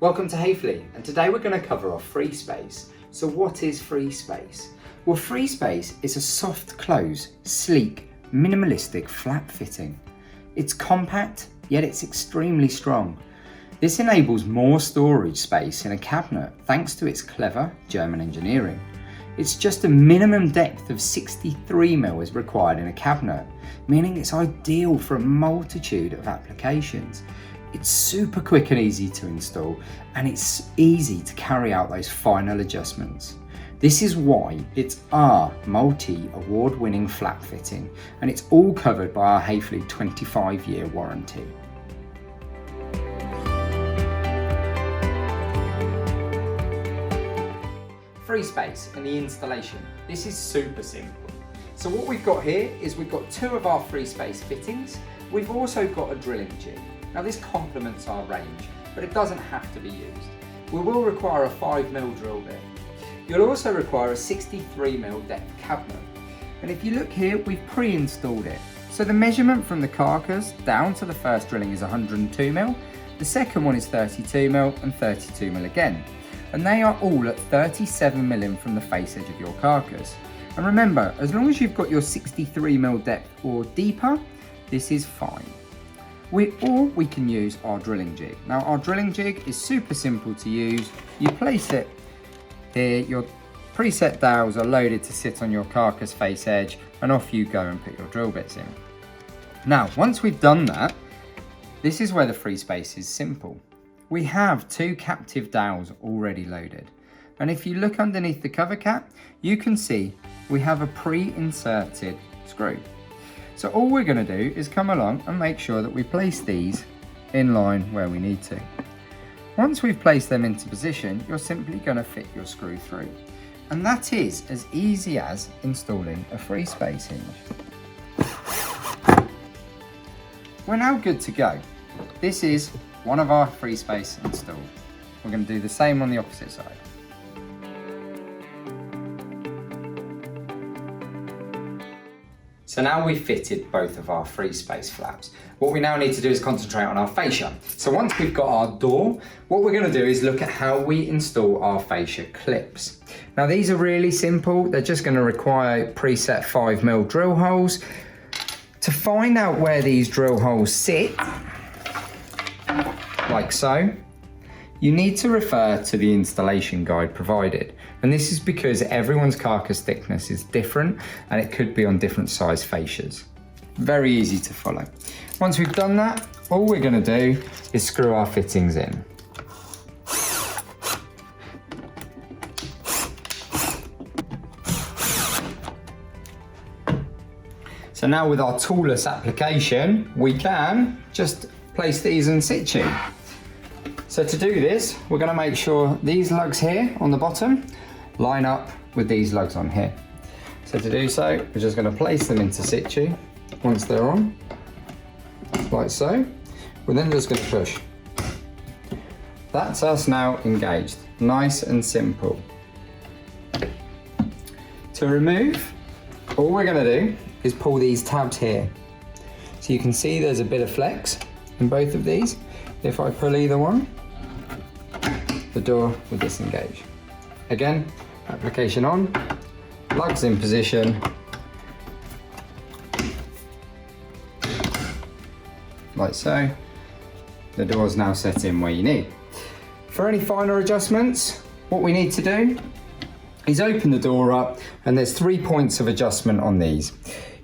Welcome to Hayfley, and today we're going to cover off free space. So what is free space? Well, free space is a soft close, sleek, minimalistic flap fitting. It's compact, yet it's extremely strong. This enables more storage space in a cabinet thanks to its clever German engineering. It's just a minimum depth of 63mm is required in a cabinet, meaning it's ideal for a multitude of applications. It's super quick and easy to install, and it's easy to carry out those final adjustments. This is why it's our multi-award-winning flap fitting, and it's all covered by our Hayfley 25-year warranty. Free space and the installation. This is super simple. So what we've got here is we've got two of our free space fittings. We've also got a drilling jig. Now this complements our range, but it doesn't have to be used. We will require a 5mm drill bit. You'll also require a 63mm depth cabinet. And if you look here, we've pre-installed it. So the measurement from the carcass down to the first drilling is 102mm, the second one is 32mm and 32mm again. And they are all at 37mm from the face edge of your carcass. And remember, as long as you've got your 63mm depth or deeper, this is fine. We can use our drilling jig. Now our drilling jig is super simple to use. You place it here, your preset dowels are loaded to sit on your carcass face edge, and off you go and put your drill bits in. Now, once we've done that, this is where the free space is simple. We have two captive dowels already loaded. And if you look underneath the cover cap, you can see we have a pre-inserted screw. So all we're going to do is come along and make sure that we place these in line where we need to. Once we've placed them into position, you're simply going to fit your screw through. And that is as easy as installing a free space hinge. We're now good to go. This is one of our free space installed. We're going to do the same on the opposite side. So now we've fitted both of our free space flaps. What we now need to do is concentrate on our fascia. So once we've got our door, what we're going to do is look at how we install our fascia clips. Now these are really simple. They're just going to require preset 5mm drill holes. To find out where these drill holes sit, like so, you need to refer to the installation guide provided. And this is because everyone's carcass thickness is different and it could be on different size fascias. Very easy to follow. Once we've done that, all we're going to do is screw our fittings in. So now with our toolless application, we can just place these in situ. So to do this, we're going to make sure these lugs here on the bottom line up with these lugs on here. So to do so, we're just going to place them into situ. Once they're on, like so, we're then just going to push. That's us now engaged. Nice and simple. To remove, all we're going to do is pull these tabs here. So you can see there's a bit of flex in both of these. If I pull either one, the door will disengage. Again, application on, lugs in position, like so. The door's now set in where you need. For any finer adjustments, what we need to do is open the door up, and there's 3 points of adjustment on these.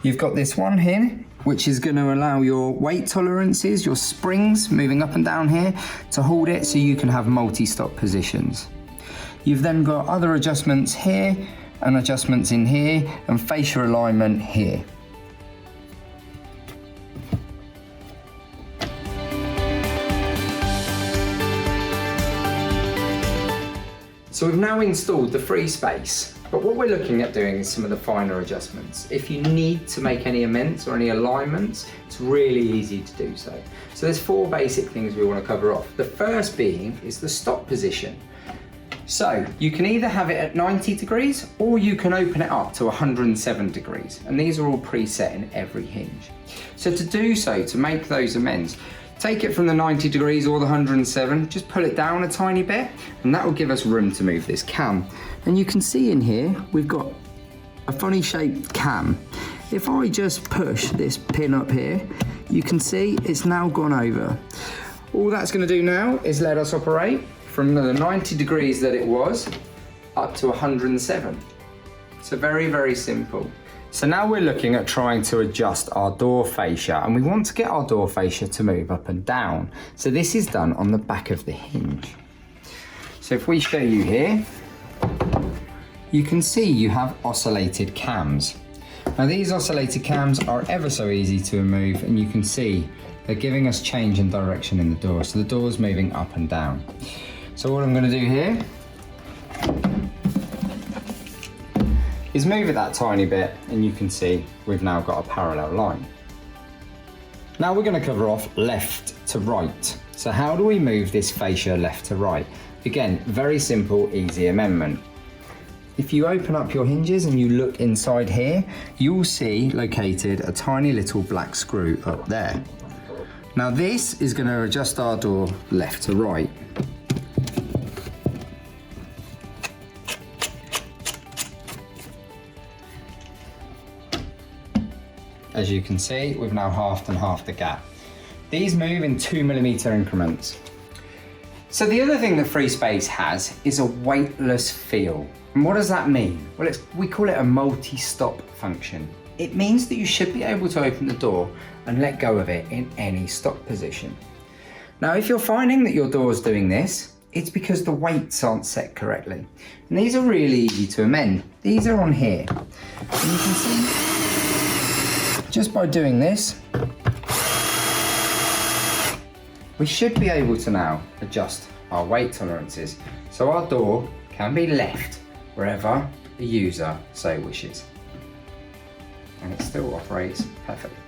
You've got this one here, which is going to allow your weight tolerances, your springs moving up and down here to hold it so you can have multi-stop positions. You've then got other adjustments here and adjustments in here and fascia alignment here. So we've now installed the free space, but what we're looking at doing is some of the finer adjustments. If you need to make any amends or any alignments, it's really easy to do so. So there's 4 basic things we want to cover off. The first being is the stop position. So you can either have it at 90 degrees or you can open it up to 107 degrees. And these are all preset in every hinge. So to do so, to make those amends, Take it from the 90 degrees or the 107, just pull it down a tiny bit, and that will give us room to move this cam. And you can see in here, we've got a funny shaped cam. If I just push this pin up here, you can see it's now gone over. All that's going to do now is let us operate from the 90 degrees that it was up to 107. So very, very simple. So now we're looking at trying to adjust our door fascia, and we want to get our door fascia to move up and down. So this is done on the back of the hinge. So if we show you here, you can see you have oscillated cams. Now these oscillated cams are ever so easy to remove, and you can see they're giving us change in direction in the door. So the door's moving up and down. So what I'm going to do here is move it that tiny bit, and you can see we've now got a parallel line. Now we're going to cover off left to right. So how do we move this fascia left to right? Again, very simple, easy amendment. If you open up your hinges and you look inside here, you will see located a tiny little black screw up there. Now this is going to adjust our door left to right. As you can see, we've now halved and halved the gap. These move in 2mm increments. So the other thing that free space has is a weightless feel. And what does that mean? Well, we call it a multi-stop function. It means that you should be able to open the door and let go of it in any stop position. Now, if you're finding that your door is doing this, it's because the weights aren't set correctly. And these are really easy to amend. These are on here. And you can see, just by doing this, we should be able to now adjust our weight tolerances so our door can be left wherever the user so wishes. And it still operates perfectly.